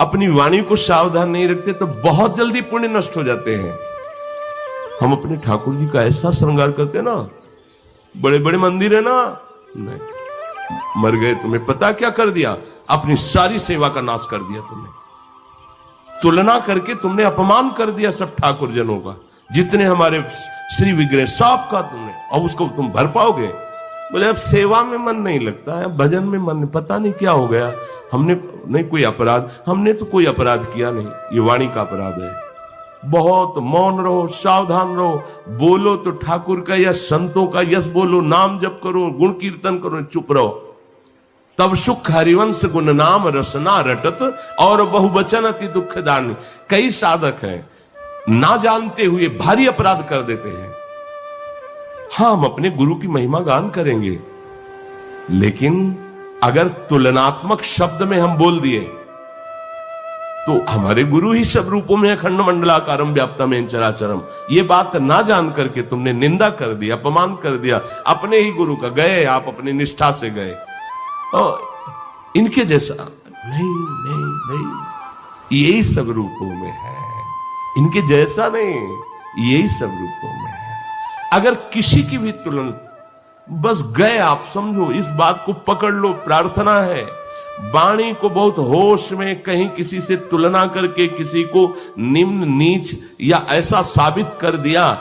अपनी वाणी को सावधान नहीं रखते तो बहुत जल्दी पुण्य नष्ट हो जाते हैं। हम अपने ठाकुर जी का ऐसा श्रृंगार करते ना, बड़े बड़े मंदिर है ना, नहीं, मर गए, तुम्हें पता क्या कर दिया, अपनी सारी सेवा का नाश कर दिया तुमने, तुलना करके तुमने अपमान कर दिया सब ठाकुर जनों का, जितने हमारे श्री विग्रह सब का तुमने, और उसको तुम भर पाओगे? बोले अब सेवा में मन नहीं लगता है, भजन में मन, पता नहीं क्या हो गया। हमने नहीं कोई अपराध, हमने तो कोई अपराध किया नहीं, ये वाणी का अपराध है। बहुत मौन रहो, सावधान रहो, बोलो तो ठाकुर का या संतों का यश बोलो, नाम जप करो, गुण कीर्तन करो, चुप रहो। तब सुख हरिवंश गुण नाम रसना रटत और बहुवचन अति दुख दान। कई साधक हैं ना जानते हुए भारी अपराध कर देते हैं। हाँ, हम अपने गुरु की महिमा गान करेंगे, लेकिन अगर तुलनात्मक शब्द में हम बोल दिए तो हमारे गुरु ही सब रूपों में अखंड मंडलाकारम व्याप्तम चराचरम, ये बात ना जान करके तुमने निंदा कर दी, अपमान कर दिया अपने ही गुरु का। गए आप अपनी निष्ठा से गए, और इनके जैसा नहीं नहीं नहीं, यही सब रूपों में है, इनके जैसा नहीं, यही सब रूपों में है। अगर किसी की भी तुलना, बस गए आप, समझो, इस बात को पकड़ लो, प्रार्थना है वाणी को बहुत होश में कहीं किसी से तुलना करके किसी को निम्न नीच या ऐसा साबित कर दिया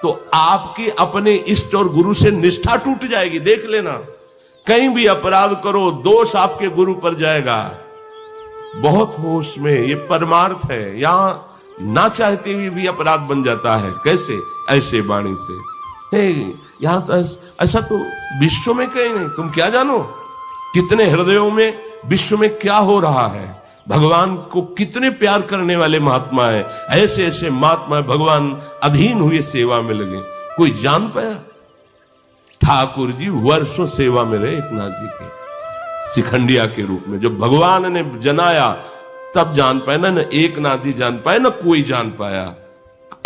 तो आपकी अपने इष्ट और गुरु से निष्ठा टूट जाएगी। देख लेना, कहीं भी अपराध करो दोष आपके गुरु पर जाएगा। बहुत होश में, ये परमार्थ है। यहां ना चाहते हुए भी अपराध बन जाता है। कैसे? ऐसे वाणी से। यहां तो ऐसा तो विश्व में कहीं नहीं, तुम क्या जानो कितने हृदयों में विश्व में क्या हो रहा है। भगवान को कितने प्यार करने वाले महात्मा है, ऐसे ऐसे महात्मा भगवान अधीन हुए सेवा में लगे। कोई जान पाया? ठाकुर जी वर्षों सेवा में रहे एकनाथ जी के, शिखंडिया के रूप में। जब भगवान ने जनाया तब जान पाए ना एकनाथ जी जान पाए, ना कोई जान पाया।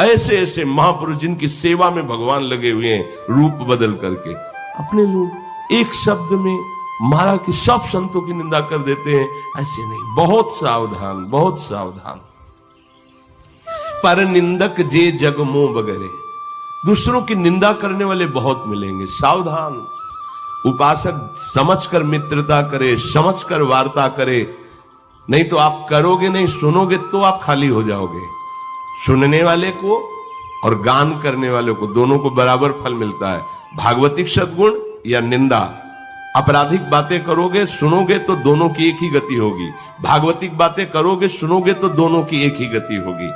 ऐसे ऐसे महापुरुष जिनकी सेवा में भगवान लगे हुए हैं, रूप बदल करके। अपने लोग एक शब्द में महाराज की सब संतों की निंदा कर देते हैं, ऐसे नहीं। बहुत सावधान, बहुत सावधान। पर निंदक जे जग मोह बगरे, दूसरों की निंदा करने वाले बहुत मिलेंगे। सावधान। उपासक समझकर मित्रता करे, समझकर वार्ता करे, नहीं तो आप करोगे नहीं, सुनोगे तो आप खाली हो जाओगे। सुनने वाले को और गान करने वाले को दोनों को बराबर फल मिलता है। भागवतिक सद्गुण या निंदा। आपराधिक बातें करोगे, सुनोगे तो दोनों की एक ही गति होगी। भागवतिक बातें करोगे, सुनोगे तो दोनों की एक ही गति होगी।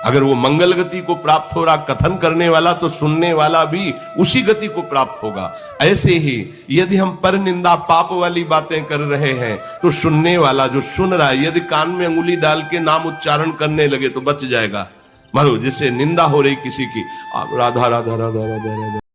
अगर वो मंगल गति को प्राप्त हो रहा कथन करने वाला, तो सुनने वाला भी उसी गति को प्राप्त होगा। ऐसे ही यदि हम पर निंदा पाप वाली बातें कर रहे हैं तो सुनने वाला जो सुन रहा है, यदि कान में अंगुली डाल के नाम उच्चारण करने लगे तो बच जाएगा। मानो जैसे निंदा हो रही किसी की, राधा राधा राधा राधा राधा